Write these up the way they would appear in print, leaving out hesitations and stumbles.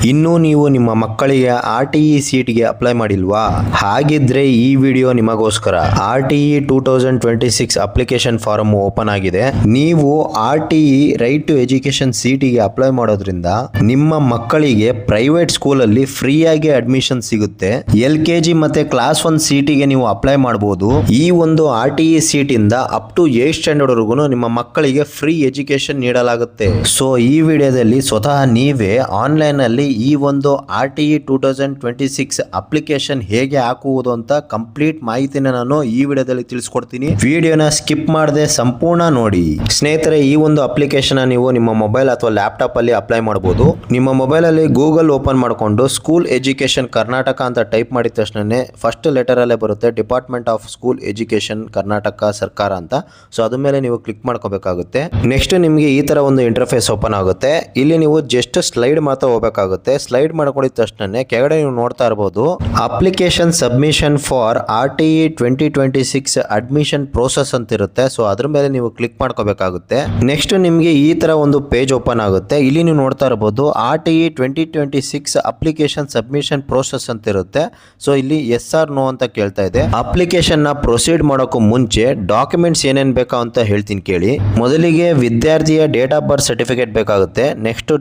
ಇನ್ನೂ ನೀವು ನಿಮ್ಮ ಮಕ್ಕಳಿಗೆ RTE ಸೀಟ್ಗೆ ಅಪ್ಲೈ ಮಾಡಿಲ್ವಾ? ಹಾಗಿದ್ರೆ ಈ ವಿಡಿಯೋ ನಿಮಗೋಸ್ಕರ. RTE 2026 ಅಪ್ಲಿಕೇಶನ್ ಫಾರಂ ಓಪನ್ ಆಗಿದೆ. ನೀವು RTE ರೈಟ್ ಟು ಎಜುಕೇಶನ್ ಸೀಟಿಗೆ ಅಪ್ಲೈ ಮಾಡೋದ್ರಿಂದ ನಿಮ್ಮ ಮಕ್ಕಳಿಗೆ ಪ್ರೈವೇಟ್ ಸ್ಕೂಲಲ್ಲಿ ಫ್ರೀಯಾಗಿ ಅಡ್ಮಿಷನ್ ಸಿಗುತ್ತೆ. LKG ಮತ್ತೆ ಕ್ಲಾಸ್ 1 ಸೀಟಿಗೆ ನೀವು ಅಪ್ಲೈ ಮಾಡಬಹುದು. ಈ ಒಂದು RTE ಸೀಟ್ ಇಂದ ಅಪ್ ಟು 8th ಸ್ಟ್ಯಾಂಡರ್ಡ್ ವರೆಗೂ ನಿಮ್ಮ ಮಕ್ಕಳಿಗೆ ಫ್ರೀ ಎಜುಕೇಶನ್ ನೀಡಲಾಗುತ್ತೆ. ಸೊ ಈ ವಿಡಿಯೋದಲ್ಲಿ ಸ್ವತಃ ನೀವೇ ಆನ್ಲೈನ್ ಅಲ್ಲಿ ಈ ಒಂದು RTE 2026 ಅಪ್ಲಿಕೇಶನ್ ಹೇಗೆ ಹಾಕುವುದು ಅಂತ ಕಂಪ್ಲೀಟ್ ಮಾಹಿತಿನ ನಾನು ಈ ವಿಡಿಯೋದಲ್ಲಿ ತಿಳಿಸ್ಕೊಡ್ತೀನಿ. ವಿಡಿಯೋನ ಸ್ಕಿಪ್ ಮಾಡದೆ ಸಂಪೂರ್ಣ ನೋಡಿ. ಸ್ನೇಹಿತರೆ, ಈ ಒಂದು ಅಪ್ಲಿಕೇಶನ್ ನೀವು ನಿಮ್ಮ ಮೊಬೈಲ್ ಅಥವಾ ಲ್ಯಾಪ್ಟಾಪ್ ಅಲ್ಲಿ ಅಪ್ಲೈ ಮಾಡಬಹುದು. ನಿಮ್ಮ ಮೊಬೈಲ್ ಅಲ್ಲಿ ಗೂಗಲ್ ಓಪನ್ ಮಾಡಿಕೊಂಡು ಸ್ಕೂಲ್ ಎಜುಕೇಶನ್ ಕರ್ನಾಟಕ ಅಂತ ಟೈಪ್ ಮಾಡಿದ ತಕ್ಷಣ ಫಸ್ಟ್ ಲೆಟರ್ ಅಲ್ಲೇ ಬರುತ್ತೆ department of school education Karnataka ಸರ್ಕಾರ ಅಂತ. ಸೊ ಅದ್ರ ಮೇಲೆ ನೀವು ಕ್ಲಿಕ್ ಮಾಡ್ಕೋಬೇಕಾಗುತ್ತೆ. ನೆಕ್ಸ್ಟ್ ನಿಮಗೆ ಈ ತರ ಒಂದು ಇಂಟರ್ಫೇಸ್ ಓಪನ್ ಆಗುತ್ತೆ. ಇಲ್ಲಿ ನೀವು ಜಸ್ಟ್ ಸ್ಲೈಡ್ ಮಾತ್ರ ಹೋಗಬೇಕಾಗುತ್ತೆ. ಸ್ಲೈಡ್ ಮಾಡ್ಕೊಂಡಿದ ತಕ್ಷಣ ಕೆಳಗಡೆ ನೀವು ನೋಡ್ತಾ ಇರಬಹುದು application submission for RTE 2026 admission process ಅಂತ ಇರುತ್ತೆ. ಸೊ ಅದ್ರ ಮೇಲೆ ನೀವು ಕ್ಲಿಕ್ ಮಾಡ್ಕೋಬೇಕಾಗುತ್ತೆ. ನೆಕ್ಸ್ಟ್ ನಿಮಗೆ ಈ ತರ ಒಂದು ಪೇಜ್ ಓಪನ್ ಆಗುತ್ತೆ. ಇಲ್ಲಿ ನೀವು ನೋಡ್ತಾ ಇರಬಹುದು RTE 2026 ಅಪ್ಲಿಕೇಶನ್ ಸಬ್ಮಿಷನ್ ಪ್ರೋಸೆಸ್ ಅಂತ ಇರುತ್ತೆ. ಸೊ ಇಲ್ಲಿ ಎಸ್ ಆರ್ ನೋ ಅಂತ ಕೇಳ್ತಾ ಇದೆ. ಅಪ್ಲಿಕೇಶನ್ ನ ಪ್ರೊಸೀಡ್ ಮಾಡೋಕ್ಕೂ ಮುಂಚೆ ಡಾಕ್ಯುಮೆಂಟ್ಸ್ ಏನೇನ್ ಬೇಕಾ ಅಂತ ಹೇಳ್ತೀನಿ ಕೇಳಿ. ಮೊದಲಿಗೆ ವಿದ್ಯಾರ್ಥಿಯ ಡೇಟ್ ಆಫ್ ಬರ್ತ್ ಸರ್ಟಿಫಿಕೇಟ್ ಬೇಕಾಗುತ್ತೆ. ನೆಕ್ಸ್ಟ್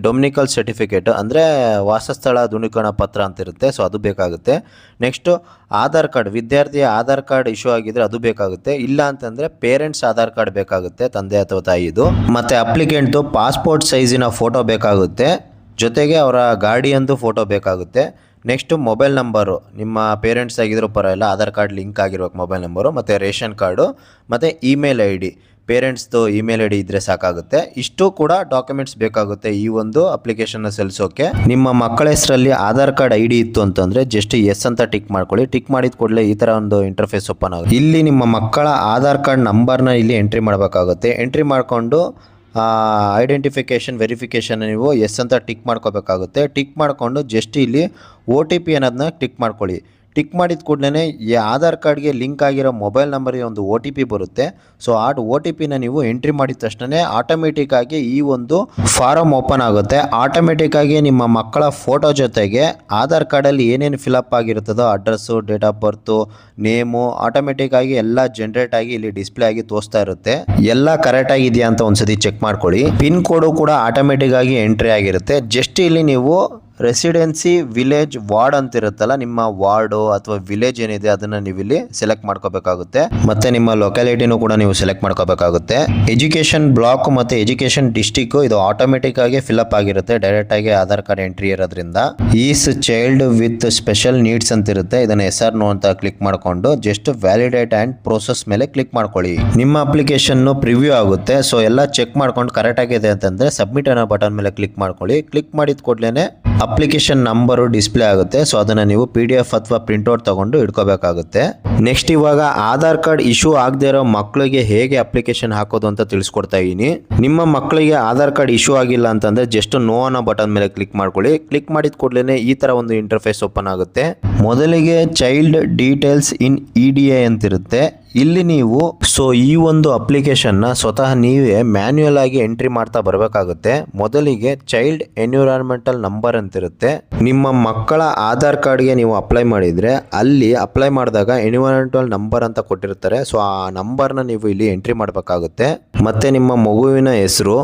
ಡೊಮಿನಿಕಲ್ ಸರ್ಟಿಫಿಕೇಟ್ ಅಂದ್ರೆ ವಾಸಸ್ಥಳ ದೃಢೀಕರಣ ಪತ್ರ ಅಂತ ಇರುತ್ತೆ. ಸೊ ಅದು ಬೇಕಾಗುತ್ತೆ. ನೆಕ್ಸ್ಟ್ ಆಧಾರ್ ಕಾರ್ಡ್, ವಿದ್ಯಾರ್ಥಿಯ ಆಧಾರ್ ಕಾರ್ಡ್ ಇಶ್ಯೂ ಆಗಿದ್ರೆ ಅದು ಬೇಕಾಗುತ್ತೆ. ಇಲ್ಲ ಅಂತಂದ್ರೆ ಪೇರೆಂಟ್ಸ್ ಆಧಾರ್ ಕಾರ್ಡ್ ಬೇಕಾಗುತ್ತೆ, ತಂದೆ ಅಥವಾ ತಾಯಿದು. ಮತ್ತೆ ಅಪ್ಲಿಕೆಂಟ್ ಪಾಸ್ಪೋರ್ಟ್ ಸೈಜಿನ ಫೋಟೋ ಬೇಕಾಗುತ್ತೆ. ಜೊತೆಗೆ ಅವರ ಗಾಡಿಯಂದು ಫೋಟೋ ಬೇಕಾಗುತ್ತೆ. ನೆಕ್ಸ್ಟ್ ಮೊಬೈಲ್ ನಂಬರು, ನಿಮ್ಮ ಪೇರೆಂಟ್ಸ್ ಆಗಿದ್ರು ಪರವಾಗಿಲ್ಲ, ಆಧಾರ್ ಕಾರ್ಡ್ ಲಿಂಕ್ ಆಗಿರ್ಬೇಕು ಮೊಬೈಲ್ ನಂಬರು. ಮತ್ತು ರೇಷನ್ ಕಾರ್ಡು ಮತ್ತು ಇಮೇಲ್ ID, ಪೇರೆಂಟ್ಸ್ದು ಇಮೇಲ್ ID ಇದ್ರೆ ಸಾಕಾಗುತ್ತೆ. ಇಷ್ಟು ಕೂಡ ಡಾಕ್ಯುಮೆಂಟ್ಸ್ ಬೇಕಾಗುತ್ತೆ ಈ ಒಂದು ಅಪ್ಲಿಕೇಶನ್ ಸಲ್ಲಿಸೋಕೆ. ನಿಮ್ಮ ಮಕ್ಕಳ ಹೆಸರಲ್ಲಿ ಆಧಾರ್ ಕಾರ್ಡ್ ID ಇತ್ತು ಅಂತಂದ್ರೆ ಜಸ್ಟ್ ಎಸ್ ಅಂತ ಟಿಕ್ ಮಾಡ್ಕೊಳ್ಳಿ. ಟಿಕ್ ಮಾಡಿದ ಕೂಡಲೇ ಈ ತರ ಒಂದು ಇಂಟರ್ಫೇಸ್ ಓಪನ್ ಆಗುತ್ತೆ. ಇಲ್ಲಿ ನಿಮ್ಮ ಮಕ್ಕಳ ಆಧಾರ್ ಕಾರ್ಡ್ ನಂಬರ್ನ ಇಲ್ಲಿ ಎಂಟ್ರಿ ಮಾಡಬೇಕಾಗುತ್ತೆ. ಎಂಟ್ರಿ ಮಾಡಿಕೊಂಡು ಐಡೆಂಟಿಫಿಕೇಷನ್ ವೆರಿಫಿಕೇಷನ್ ನೀವು ಎಸ್ ಅಂತ ಟಿಕ್ ಮಾಡ್ಕೋಬೇಕಾಗುತ್ತೆ. ಟಿಕ್ ಮಾಡಿಕೊಂಡು ಜಸ್ಟ್ ಇಲ್ಲಿ OTP ಅನ್ನೋದನ್ನ ಟಿಕ್ ಮಾಡ್ಕೊಳ್ಳಿ. ಟಿಕ್ ಮಾಡಿದ ಕೂಡಲೇ ಈ ಆಧಾರ್ ಕಾರ್ಡ್ಗೆ ಲಿಂಕ್ ಆಗಿರೋ ಮೊಬೈಲ್ ನಂಬರ್ಗೆ ಒಂದು OTP ಬರುತ್ತೆ. ಸೊ ಆ OTPನ ನೀವು ಎಂಟ್ರಿ ಮಾಡಿದ ತಕ್ಷಣ ಆಟೋಮೆಟಿಕ್ ಆಗಿ ಈ ಒಂದು ಫಾರಂ ಓಪನ್ ಆಗುತ್ತೆ. ಆಟೋಮೆಟಿಕ್ ಆಗಿ ನಿಮ್ಮ ಮಕ್ಕಳ ಫೋಟೋ ಜೊತೆಗೆ ಆಧಾರ್ ಕಾರ್ಡಲ್ಲಿ ಏನೇನು ಫಿಲಪ್ ಆಗಿರುತ್ತದೋ address, date of birth, name automatic ಆಗಿ ಎಲ್ಲ ಜನರೇಟ್ ಆಗಿ ಇಲ್ಲಿ ಡಿಸ್ಪ್ಲೇ ಆಗಿ ತೋರಿಸ್ತಾ ಇರುತ್ತೆ. ಎಲ್ಲ ಕರೆಕ್ಟ್ ಆಗಿದೆಯಾ ಅಂತ ಒಂದ್ಸತಿ ಚೆಕ್ ಮಾಡ್ಕೊಳ್ಳಿ. ಪಿನ್ ಕೋಡು ಕೂಡ ಆಟೋಮೆಟಿಕ್ ಆಗಿ ಎಂಟ್ರಿ ಆಗಿರುತ್ತೆ. ಜಸ್ಟ್ ಇಲ್ಲಿ ನೀವು ರೆಸಿಡೆನ್ಸಿ ವಿಲೇಜ್ ವಾರ್ಡ್ ಅಂತ ಇರುತ್ತಲ್ಲ, ನಿಮ್ಮ ವಾರ್ಡು ಅಥವಾ ವಿಲೇಜ್ ಏನಿದೆ ಅದನ್ನ ನೀವು ಇಲ್ಲಿ ಸೆಲೆಕ್ಟ್ ಮಾಡ್ಕೋಬೇಕಾಗುತ್ತೆ. ಮತ್ತೆ ನಿಮ್ಮ ಲೊಕ್ಯಾಲಿಟಿನೂ ಕೂಡ ನೀವು ಸೆಲೆಕ್ಟ್ ಮಾಡ್ಕೋಬೇಕಾಗುತ್ತೆ. ಎಜುಕೇಶನ್ ಬ್ಲಾಕ್ ಮತ್ತೆ ಎಜುಕೇಶನ್ ಡಿಸ್ಟಿಕ್ ಇದು ಆಟೋಮೆಟಿಕ್ ಆಗಿ ಫಿಲ್ಅಪ್ ಆಗಿರುತ್ತೆ ಡೈರೆಕ್ಟ್ ಆಗಿ ಆಧಾರ್ ಕಾರ್ಡ್ ಎಂಟ್ರಿ ಇರೋದ್ರಿಂದ. Is child with special needs ಅಂತ ಇರುತ್ತೆ. ಇದನ್ನ ಎಸ್ ಆರ್ ನೋ ಅಂತ ಕ್ಲಿಕ್ ಮಾಡ್ಕೊಂಡು ಜಸ್ಟ್ ವ್ಯಾಲಿಡೇಟ್ ಅಂಡ್ ಪ್ರೋಸೆಸ್ ಮೇಲೆ ಕ್ಲಿಕ್ ಮಾಡ್ಕೊಳ್ಳಿ. ನಿಮ್ಮ ಅಪ್ಲಿಕೇಶನ್ ಪ್ರಿವ್ಯೂ ಆಗುತ್ತೆ. ಸೊ ಎಲ್ಲ ಚೆಕ್ ಮಾಡ್ಕೊಂಡು ಕರೆಕ್ಟ್ ಆಗಿದೆ ಅಂತಂದ್ರೆ ಸಬ್ಮಿಟ್ ಅನ್ನೋ ಬಟನ್ ಮೇಲೆ ಕ್ಲಿಕ್ ಮಾಡ್ಕೊಳ್ಳಿ. ಕ್ಲಿಕ್ ಮಾಡಿದ ಕೂಡಲೇ ಅಪ್ಲಿಕೇಶನ್ ನಂಬರು ಡಿಸ್ಪ್ಲೇ ಆಗುತ್ತೆ. ಸೊ ಅದನ್ನ ನೀವು PDF ಅಥವಾ ಪ್ರಿಂಟ್ಔಟ್ ತಗೊಂಡು ಇಟ್ಕೋಬೇಕಾಗುತ್ತೆ. ನೆಕ್ಸ್ಟ್ ಇವಾಗ ಆಧಾರ್ ಕಾರ್ಡ್ ಇಶ್ಯೂ ಆಗದೆ ಇರೋ ಮಕ್ಕಳಿಗೆ ಹೇಗೆ ಅಪ್ಲಿಕೇಶನ್ ಹಾಕೋದು ಅಂತ ತಿಳಿಸ್ಕೊಡ್ತಾ ಇದೀನಿ. ನಿಮ್ಮ ಮಕ್ಕಳಿಗೆ ಆಧಾರ್ ಕಾರ್ಡ್ ಇಶ್ಯೂ ಆಗಿಲ್ಲ ಅಂತಂದ್ರೆ ಜಸ್ಟ್ ನೋ ಅನ್ನೋ ಬಟನ್ ಮೇಲೆ ಕ್ಲಿಕ್ ಮಾಡ್ಕೊಳ್ಳಿ. ಕ್ಲಿಕ್ ಮಾಡಿದ ಕೂಡಲೇ ಈ ತರ ಒಂದು ಇಂಟರ್ಫೇಸ್ ಓಪನ್ ಆಗುತ್ತೆ. ಮೊದಲಿಗೆ ಚೈಲ್ಡ್ ಡೀಟೇಲ್ಸ್ ಇನ್ EDA ಅಂತಿರುತ್ತೆ. ಇಲ್ಲಿ ನೀವು ಈ ಒಂದು ಅಪ್ಲಿಕೇಶನ್ ನ ಸ್ವತಃ ನೀವೇ ಮ್ಯಾನ್ಯುಯಲ್ ಆಗಿ ಎಂಟ್ರಿ ಮಾಡ್ತಾ ಬರಬೇಕಾಗುತ್ತೆ. ಮೊದಲಿಗೆ ಚೈಲ್ಡ್ ಎನ್ವಿರಾನ್ಮೆಂಟಲ್ ನಂಬರ್ ಅಂತಿರುತ್ತೆ. ನಿಮ್ಮ ಮಕ್ಕಳ ಆಧಾರ್ ಕಾರ್ಡ್ಗೆ ನೀವು ಅಪ್ಲೈ ಮಾಡಿದ್ರೆ ಅಲ್ಲಿ ಅಪ್ಲೈ ಮಾಡಿದಾಗ ಎನ್ವಿರಾನ್ಮೆಂಟಲ್ ನಂಬರ್ ಅಂತ ಕೊಟ್ಟಿರ್ತಾರೆ. ಸೊ ಆ ನಂಬರ್ನ ನೀವು ಇಲ್ಲಿ ಎಂಟ್ರಿ ಮಾಡಬೇಕಾಗುತ್ತೆ. ಮತ್ತೆ ನಿಮ್ಮ ಮಗುವಿನ ಹೆಸರು,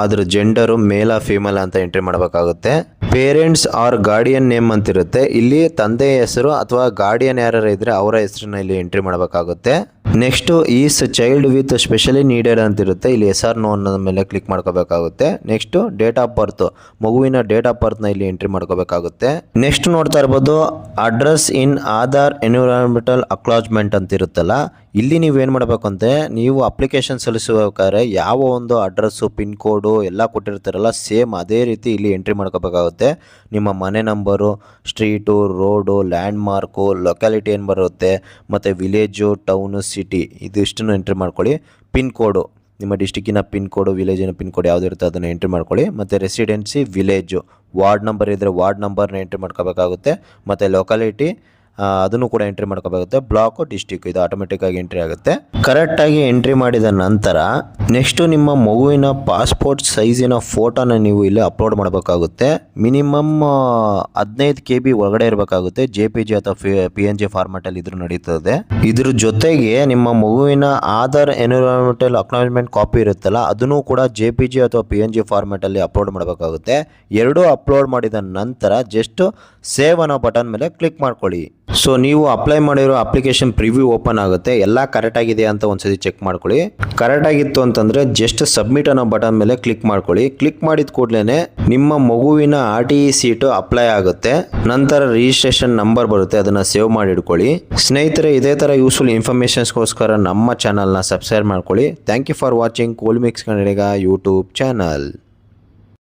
ಅದ್ರ ಜೆಂಡರು ಮೇಲ ಫೀಮೇಲ್ ಅಂತ ಎಂಟ್ರಿ ಮಾಡಬೇಕಾಗುತ್ತೆ. ಪೇರೆಂಟ್ಸ್ ಆರ್ ಗಾರ್ಡಿಯನ್ ನೇಮ್ ಅಂತಿರುತ್ತೆ. ಇಲ್ಲಿ ತಂದೆಯ ಹೆಸರು ಅಥವಾ ಗಾರ್ಡಿಯನ್ ಯಾರು ಇದ್ರೆ ಅವರ ಹೆಸರನ್ನ ಇಲ್ಲಿ ಎಂಟ್ರಿ ಮಾಡಬೇಕಾಗುತ್ತೆ. Next is child with specially needed ಅಂತಿರುತ್ತೆ. ಇಲ್ಲಿ ಎಸ್ ಆರ್ ನೋ ಅನ್ನೋದ ಮೇಲೆ ಕ್ಲಿಕ್ ಮಾಡ್ಕೋಬೇಕಾಗುತ್ತೆ. ನೆಕ್ಸ್ಟ್ ಡೇಟ್ ಆಫ್ ಬರ್ತ್, ಮಗುವಿನ ಡೇಟ್ ಆಫ್ ಬರ್ತ್ ನ ಇಲ್ಲಿ ಎಂಟ್ರಿ ಮಾಡ್ಕೋಬೇಕಾಗುತ್ತೆ. ನೆಕ್ಸ್ಟ್ ನೋಡ್ತಾ ಇರ್ಬೋದು ಅಡ್ರೆಸ್ ಇನ್ ಆಧಾರ್ ಎನ್ವಿರಾನ್ಮೆಂಟಲ್ ಅಕ್ನಾಲೆಜ್ಮೆಂಟ್ ಅಂತ ಇರುತ್ತಲ್ಲ, ಇಲ್ಲಿ ನೀವೇನು ಮಾಡಬೇಕು ಅಂದರೆ ನೀವು ಅಪ್ಲಿಕೇಶನ್ ಸಲ್ಲಿಸಬೇಕಾದ್ರೆ ಯಾವ ಒಂದು ಅಡ್ರೆಸ್ಸು, ಪಿನ್ ಕೋಡು ಎಲ್ಲ ಕೊಟ್ಟಿರ್ತಾರಲ್ಲ ಸೇಮ್ ಅದೇ ರೀತಿ ಇಲ್ಲಿ ಎಂಟ್ರಿ ಮಾಡ್ಕೋಬೇಕಾಗುತ್ತೆ. ನಿಮ್ಮ ಮನೆ number, street, road, land mark, locality ಏನು ಬರುತ್ತೆ, ಮತ್ತು ವಿಲೇಜು, ಟೌನು, ಸಿಟಿ ಇದಿಷ್ಟನ್ನು ಎಂಟ್ರಿ ಮಾಡ್ಕೊಳ್ಳಿ. ಪಿನ್ ಕೋಡು, ನಿಮ್ಮ ಡಿಸ್ಟಿಕ್ಕಿನ ಪಿನ್ ಕೋಡು, ವಿಲೇಜಿನ ಪಿನ್ ಕೋಡ್ ಯಾವುದು ಇರುತ್ತೆ ಅದನ್ನು ಎಂಟ್ರಿ ಮಾಡ್ಕೊಳ್ಳಿ. ಮತ್ತು ರೆಸಿಡೆನ್ಸಿ ವಿಲೇಜು, ವಾರ್ಡ್ ನಂಬರ್ ಇದ್ದರೆ ವಾರ್ಡ್ ನಂಬರ್ನ ಎಂಟ್ರಿ ಮಾಡ್ಕೋಬೇಕಾಗುತ್ತೆ. ಮತ್ತು ಲೊಕ್ಯಾಲಿಟಿ ಅದನ್ನು ಕೂಡ ಎಂಟ್ರಿ ಮಾಡ್ಕೋಬೇಕಾಗುತ್ತೆ. ಬ್ಲಾಕು, ಡಿಸ್ಟಿಕ್ ಇದು ಆಟೋಮೆಟಿಕ್ ಆಗಿ ಎಂಟ್ರಿ ಆಗುತ್ತೆ. ಕರೆಕ್ಟಾಗಿ ಎಂಟ್ರಿ ಮಾಡಿದ ನಂತರ ನೆಕ್ಸ್ಟು ನಿಮ್ಮ ಮಗುವಿನ ಪಾಸ್ಪೋರ್ಟ್ ಸೈಜಿನ ಫೋಟೋನ ನೀವು ಇಲ್ಲಿ ಅಪ್ಲೋಡ್ ಮಾಡಬೇಕಾಗುತ್ತೆ. ಮಿನಿಮಮ್ 15 KB ಒಳಗಡೆ ಇರಬೇಕಾಗುತ್ತೆ. JPG ಅಥವಾ PNG ಫಾರ್ಮ್ಯಾಟಲ್ಲಿ ಇದ್ರೂ ನಡೀತದೆ. ಇದ್ರ ಜೊತೆಗೆ ನಿಮ್ಮ ಮಗುವಿನ ಆಧಾರ್ ಎನ್ವಿರಾನ್ಮೆಂಟಲ್ ಅಕ್ನಾಲಜ್ಮೆಂಟ್ ಕಾಪಿ ಇರುತ್ತಲ್ಲ, ಅದನ್ನು ಕೂಡ JPG ಅಥವಾ PNG ಫಾರ್ಮ್ಯಾಟಲ್ಲಿ ಅಪ್ಲೋಡ್ ಮಾಡಬೇಕಾಗುತ್ತೆ. ಎರಡೂ ಅಪ್ಲೋಡ್ ಮಾಡಿದ ನಂತರ ಜಸ್ಟ್ ಸೇವ್ ಅನ್ನೋ ಬಟನ್ ಮೇಲೆ ಕ್ಲಿಕ್ ಮಾಡ್ಕೊಳ್ಳಿ. ಸೊ ನೀವು ಅಪ್ಲೈ ಮಾಡಿರೋ ಅಪ್ಲಿಕೇಶನ್ ಪ್ರಿವ್ಯೂ ಓಪನ್ ಆಗುತ್ತೆ. ಎಲ್ಲ ಕರೆಕ್ಟ್ ಆಗಿದೆ ಅಂತ ಒಂದ್ಸತಿ ಚೆಕ್ ಮಾಡ್ಕೊಳ್ಳಿ. ಕರೆಕ್ಟ್ ಆಗಿತ್ತು ಅಂತಂದ್ರೆ ಜಸ್ಟ್ ಸಬ್ಮಿಟ್ ಅನ್ನೋ ಬಟನ್ ಮೇಲೆ ಕ್ಲಿಕ್ ಮಾಡ್ಕೊಳ್ಳಿ. ಕ್ಲಿಕ್ ಮಾಡಿದ ಕೂಡಲೇ ನಿಮ್ಮ ಮಗುವಿನ RTE ಸೀಟು ಅಪ್ಲೈ ಆಗುತ್ತೆ. ನಂತರ ರಿಜಿಸ್ಟ್ರೇಷನ್ ನಂಬರ್ ಬರುತ್ತೆ, ಅದನ್ನ ಸೇವ್ ಮಾಡಿ ಇಟ್ಕೊಳ್ಳಿ. ಸ್ನೇಹಿತರೆ, ಇದೇ ತರ ಯೂಸ್ಫುಲ್ ಇನ್ಫಾರ್ಮೇಶನ್ಸ್ಗೋಸ್ಕರ ನಮ್ಮ ಚಾನಲ್ನ ಸಬ್ಸ್ಕ್ರೈಬ್ ಮಾಡ್ಕೊಳ್ಳಿ. Thank you for watching cool mix Kannadiga YouTube channel.